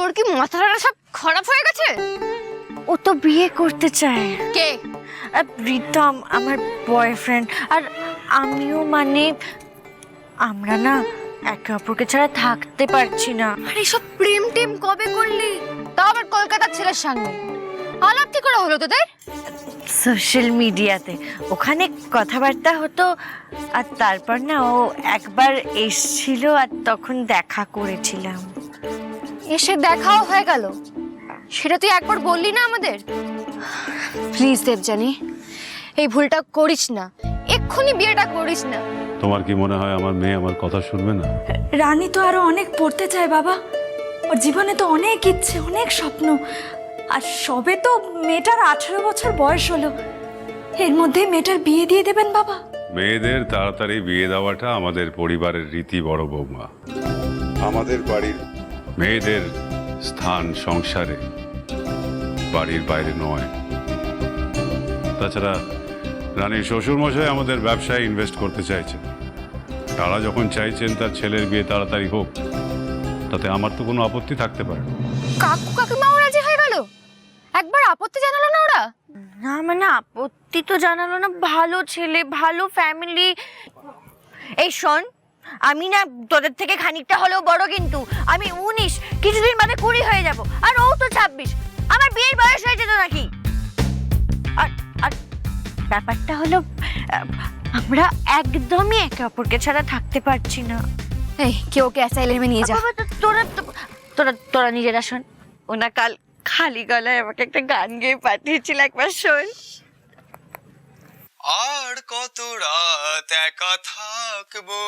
তোর কি মাথাটা সব খারাপ হয়ে গেছে? ও তো বিয়ে করতে চায়। কে? প্রীতম, আমার বয়ফ্রেন্ড। আর আমিও, মানে আমরা না একে অপরকে ছাড়া থাকতে পারছি না। আর এসব প্রেম টেম কবে করলি? তাও আবার কলকাতার ছেলের সঙ্গে। আলাপ কি করে হলো তোদের? সোশ্যাল মিডিয়াতে, ওখানে কথাবার্তা হতো। আর তারপর না ও একবার এসেছিল আর তখন দেখা করেছিলাম। এসে দেখাও হয়ে গেল, সেটা তুই একবার বললি না আমাদের? প্লিজ দেবজানি, এই ভুলটা করিস না, এক্ষুনি বিয়েটা করিস না। তোমার কি মনে হয় আমার মেয়ে আমার কথা শুনবে না? রানী তো আরো অনেক পড়তে চায় বাবা, ওর জীবনে তো অনেক ইচ্ছে, অনেক স্বপ্ন। আর সবে তো মেয়েটার 18 বছর বয়স হলো, এর মধ্যে মেয়েটার বিয়ে দিয়ে দেবেন বাবা? মেয়েদের তাড়াতাড়ি বিয়ে দেওয়াটা আমাদের পরিবারের রীতি বড় বৌমা। আমাদের বাড়ির মেয়েদের স্থান সংসারে, বাড়ির বাইরে নয়। তাছাড়া রানীর শ্বশুরমশাই আমাদের ব্যবসায় ইনভেস্ট করতে চাইছেন। তারা যখন চাইছেন তার ছেলের বিয়ে তাড়াতাড়ি হোক, তাতে আমার তো কোনো আপত্তি থাকতে পারে না। কাকু কাকিমাও রাজি হয়ে গেল? একবার আপত্তি জানালো না ওরা? না মানে আপত্তি তো জানালো না, ভালো ছেলে, ভালো ফ্যামিলি। এই শোন, আমি না তোদের থেকে খানিকটা হলেও বড়, কিন্তু আমি 19, কিছুদিন বাদে 20 হয়ে যাব। আর ও তো 26, আমার বিয়ের বয়স হয়েছে তো নাকি? আর আর ব্যাপারটা হলো আমরা একদমই একে অপরকে ছাড়া থাকতে পারছি না। এই কেউ ওকে অ্যাসাইলেমে নিয়ে যা। তোরা তোরা তোরা নিজেরা শোন, ওনা কাল খালি গলায় আমাকে একটা গান গেয়ে পাঠিয়েছিল, একবার শোন। আর কত রাত একা থাকবো,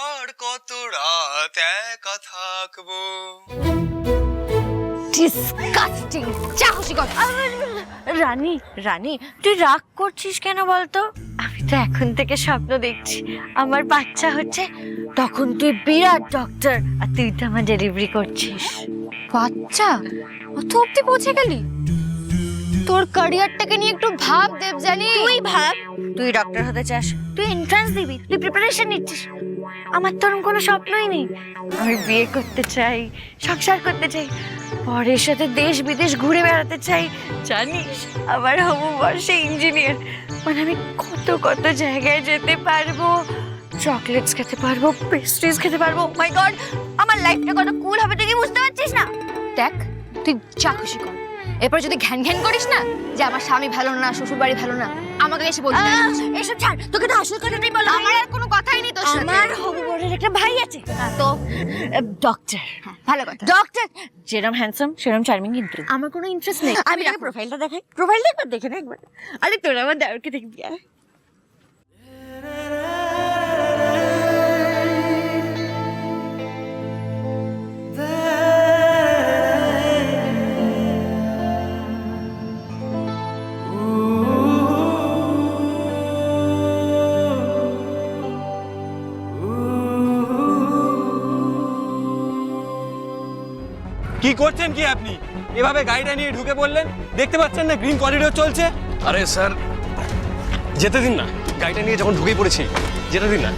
আর কত রাত একা থাকবো। ডিসকাস্টিং, যা খুশি কর। রানী রানী, তুই রাগ করছিস কেন বলতো? আমি তো এখন থেকে স্বপ্ন দেখছি আমার বাচ্চা হচ্ছে, তখন তুই বিরাট ডক্টর আর তুই তো আমার ডেলিভারি করছিস। বাচ্চা? অত অব্দি পৌঁছে গেলি? তোর ক্যারিয়ারটাকে নিয়ে একটু ভাব দেবজানি। তুই ভাব, তুই ডক্টর হতে চাস, তুই এন্ট্রান্স দিবি, তুই প্রিপারেশন নিচ্ছিস। আমার তো এরকম কোনো স্বপ্নই নেই। আমি বিয়ে করতে চাই, সংসার করতে চাই, পরের সাথে দেশ বিদেশ ঘুরে বেড়াতে চাই। জানিস আমার হবু বর্ষে ইঞ্জিনিয়ার, মানে আমি কত কত জায়গায় যেতে পারবো, চকলেটস খেতে পারবো, পেস্ট্রিজ খেতে পারবো। মাই গড, আমার লাইফটা কত কুল হবে তুই কি বুঝতে পারছিস না? দেখ, তুই যা খুশি কর। এরপর যদি ঘ্যান ঘ্যান করিস না যে আমার স্বামী ভালো না, শ্বশুর বাড়ি ভালো না, আমাকে এসে বলবি না। এসব ছাড়, তোকে তো আসল কথাটাই বলো। আমার আর কোনো কথাই নেই তোর সাথে। আমার হবু বরের একটা ভাই আছে তো ডক্টর। ভালো কথা। ডক্টর যেরম হ্যান্ডসাম সেরম চার্মিং, কিন্তু আমার কোনো ইন্টারেস্ট নেই। আমি তোকে প্রোফাইলটা দেখাই, প্রোফাইলটা একবার দেখে না একবার। আরে তোরা আমার দেওরকে দেখবি। কি করছেন কি আপনি? এভাবে গাড়িটা নিয়ে ঢুকে পড়লেন, দেখতে পাচ্ছেন না গ্রিন করিডোর চলছে? আরে স্যার, যেতে দিন না, গাড়িটা নিয়ে যখন ঢুকেই পড়েছি, যেতে দিন না।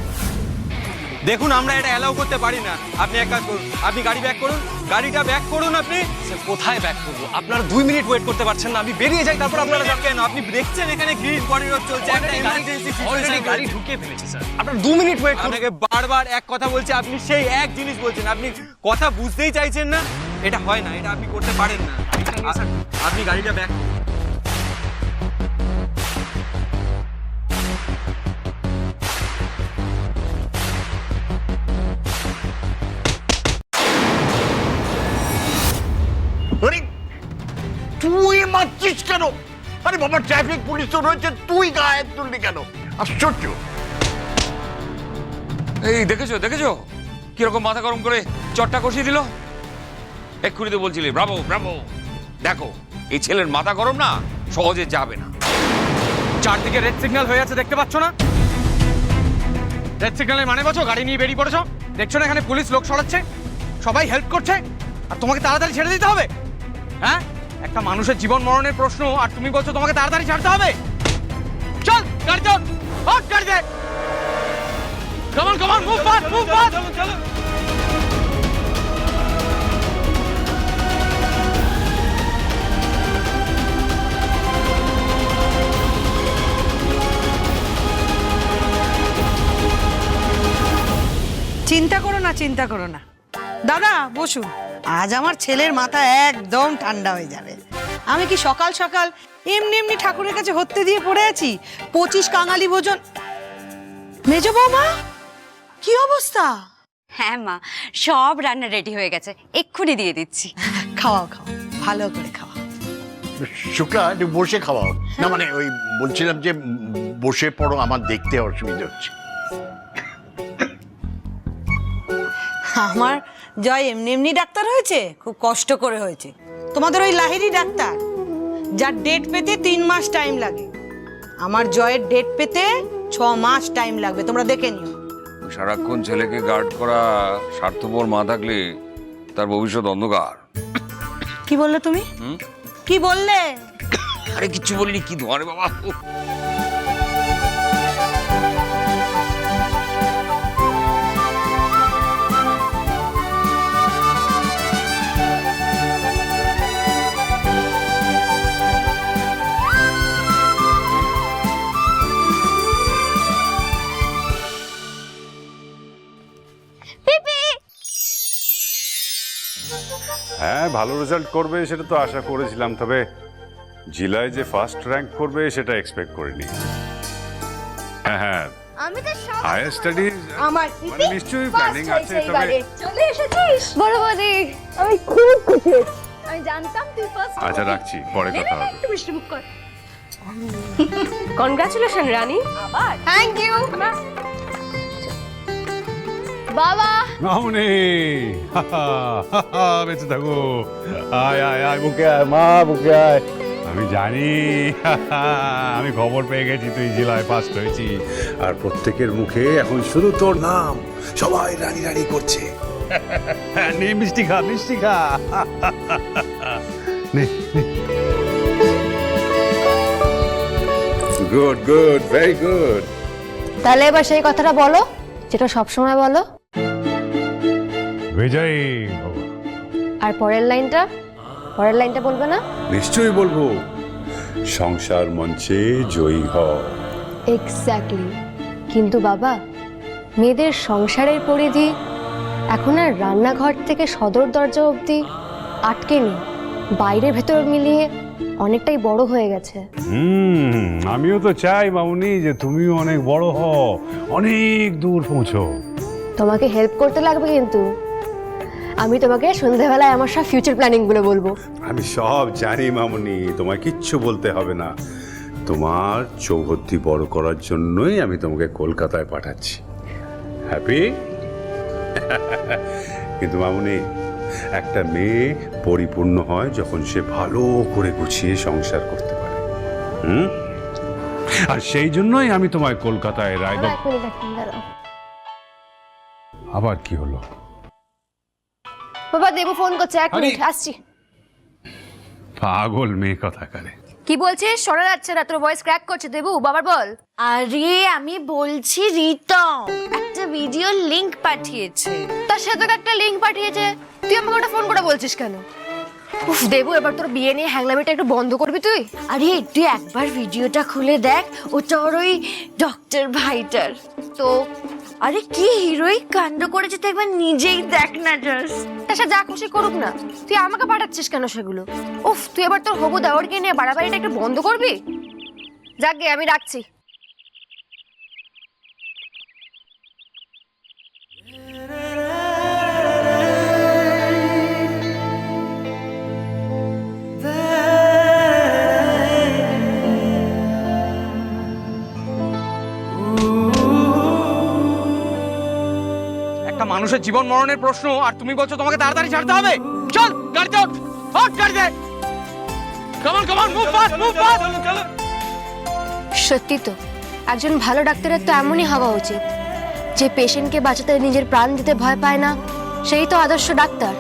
দেখুন, আমরা এটা অ্যালাউ করতে পারি না। আপনি এক কাজ করুন, আপনি গাড়ি ব্যাক করুন, গাড়িটা ব্যাক করুন। আপনি স্যার কোথায় ব্যাক করবো? আপনারা 2 মিনিট ওয়েট করতে পারছেন না? আমি বেরিয়ে যাই, তারপর আপনারা যান। কেন? আপনি দেখছেন এখানে গ্রিন করিডোর চলছে, একটা ইমার্জেন্সি অলরেডি গাড়ি ঢুকিয়ে ফেলেছি স্যার, আপনারা 2 মিনিট ওয়েট করুন। আপনাকে বারবার এক কথা বলছি, আপনি সেই এক জিনিস বলছেন, আপনি কথা বুঝতেই চাইছেন না। এটা হয় না, এটা আপনি করতে পারেন না। আপনি গাড়িটা ব্যাক করুন। আরে তুই মারছিস কেন? আরে বাবা, ট্রাফিক পুলিশ তো রয়েছে, তুই গায়ে তুললি কেন? আশ্চর্য। এই দেখেছো দেখেছো কিরকম মাথা গরম করে চটটা কষিয়ে দিল? এক্ষুনি তো বলছিলি ব্রাভো ব্রাভো। দেখো এই ছেলের মাথা গরম না, সহজে যাবে না। চারদিকে রেড সিগন্যাল হয়ে আছে, দেখতে পাচ্ছ না? রেড সিগন্যালের মানে বোঝো? গাড়ি নিয়ে বেরিয়ে পড়েছো, দেখছো না এখানে পুলিশ লোক সরাচ্ছে, সবাই হেল্প করছে, আর তোমাকে তাড়াতাড়ি ছেড়ে দিতে হবে? হ্যাঁ, একটা মানুষের জীবন মরণের প্রশ্ন, আর তুমি বলছো তোমাকে তাড়াতাড়ি ছাড়তে হবে? চল গাড়ি চল, হট গাড়িতে। Come on move fast, move fast. চিন্তা করো না। দাদা বসুন, আজ আমার ছেলের মাথা একদম ঠান্ডা হয়ে যাবে। আমি কি সকাল সকাল এমনি এমনি ঠাকুরের কাছে হত্যে দিয়ে পড়ে আছি? 25 কাঙালি ভোজন। মেজ বৌমা, কি অবস্থা? হ্যাঁ মা, সব রান্না রেডি হয়ে গেছে, এক্ষুনি দিয়ে দিচ্ছি। খাওয়াও খাওয়াও, ভালো করে খাওয়াও। শুক্লা একটু বসে খাওয়াও না, মানে ওই বলছিলাম যে বসে পড়ো, আমার দেখতে অসুবিধা হচ্ছে। আমার জয় এমনি এমনি ডাক্তার হয়েছে, খুব কষ্ট করে হয়েছে। তোমাদের ওই লাহিড়ী ডাক্তার, যার ডেট পেতে 3 মাস টাইম লাগে, আমার জয়ের ডেট পেতে 6 মাস টাইম লাগবে, তোমরা দেখে নিও। সারাক্ষণ ছেলেকে গার্ড করা স্বার্থপর মা থাকলে তার ভবিষ্যৎ অন্ধকার। কি বললে তুমি? কি বললে? আরে কিচ্ছু বলিনি, কি ধরে বাবা। হ্যাঁ, ভালো রেজাল্ট করবে সেটা তো আশা করেছিলাম, তবে জেলায় যে ফার্স্ট র্যাঙ্ক করবে সেটা এক্সপেক্ট করিনি। হ্যাঁ হ্যাঁ, আমি তো সব হায়ার স্টাডিজ আমার মানে নিশ্চয়ই প্ল্যানিং আছে, তবে চলে এসেছিস বড় বৌদি, আমি খুব খুশি। আমি জানতাম তুই ফার্স্ট। আচ্ছা রাখছি, পরে কথা হবে। একটু মিষ্টি মুখ কর। কনগ্রাচুলেশন রানী। আবার থ্যাংক ইউ বাবা। মামুনি, বেঁচে থাকো। আয় আয় আয়, বুকে আয় মা, বুকে আয়। আমি জানি, আমি খবর পেয়ে গেছি তুই জেলায় ফার্স্ট হয়েছিস, আর প্রত্যেকের মুখে এখন শুধু তোর নাম, সবাই রানী রানী করছে। নে মিষ্টি খা, মিষ্টি খা। Good good, very good. তাহলে এবার সেই কথাটা বলো যেটা সবসময় বলো। বিজয়ী ভব। আর পরের লাইনটা বলবে না? নিশ্চয়ই বলবো, সংসার মঞ্চে জয়ী হও। এক্স্যাক্টলি। কিন্তু বাবা, মেয়েদের সংসারের পরিধি এখন আর রান্নাঘর থেকে সদর দরজা অবধি আটকে নেই, বাইরে ভেতর মিলিয়ে অনেকটাই বড় হয়ে গেছে। আমিও তো চাই মামুনি যে তুমিও অনেক বড় হও, অনেক দূর পৌঁছো। তোমাকে হেল্প করতে লাগবে, কিন্তু আমি তোমাকে সন্ধ্যাবেলায় আমার সব ফিউচার প্ল্যানিং গুলো বলবো। আমি সব জানি মামুনি, তোমায় কিচ্ছু বলতে হবে না। তোমার চৌহদ্দি বড় করার জন্যই আমি তোমাকে কলকাতায় পাঠাচ্ছি। হ্যাপি? কিন্তু মামুনি, একটা মেয়ে পরিপূর্ণ হয় যখন সে ভালো করে গুছিয়ে সংসার করতে পারে। আর সেই জন্যই আমি তোমায় কলকাতায় রায়গঞ্জ। আবার কি হলো? বাবা, দেবু ফোন করছে, 1 মিনিট আসছি। পাগল মেয়ে কথাকারে। কি বলছিস? শোনা যাচ্ছে না, তোর ভয়েস ক্র্যাক করছে। দেবু, বাবার বল। আরে আমি বলছি রিতম একটা ভিডিও লিংক পাঠিয়েছে। তার সাথে একটা লিংক পাঠিয়েছে, তুই আমাকে ওটা ফোন করে বলছিস কেন? উফ দেবু, এবার তোর বিয়ে নিয়ে হ্যাংলামিটা একটু বন্ধ করবি তুই? আরে তুই একবার ভিডিওটা খুলে দেখ, ওটা ওর ওই ডক্টর ভাইটার। তো আরে কি হিরোইক কাণ্ড করেছে, তুই একবার নিজেই দেখ না জাস্ট। তার যা খুশি করুক না, তুই আমাকে পাঠাচ্ছিস কেন সেগুলো? উফ, তুই এবার তোর হবু দেওয়ারকে নিয়ে বাড়াবাড়িটা একটু বন্ধ করবি? যাক গে, আমি রাখছি। একটা মানুষের জীবন মরণের প্রশ্ন, আর তুমি বলছো তোমাকে তাড়াতাড়ি ছাড়তে হবে। চল গাড়িতে ওঠ, ওঠ গাড়িতে। কামান কামান, মুভ ফাস্ট, মুভ ফাস্ট। সত্যি তো, একজন ভালো ডাক্তারের তো এমনই হওয়া উচিত, যে পেশেন্টকে বাঁচাতে নিজের প্রাণ দিতে ভয় পায় না, সেই তো আদর্শ ডাক্তার।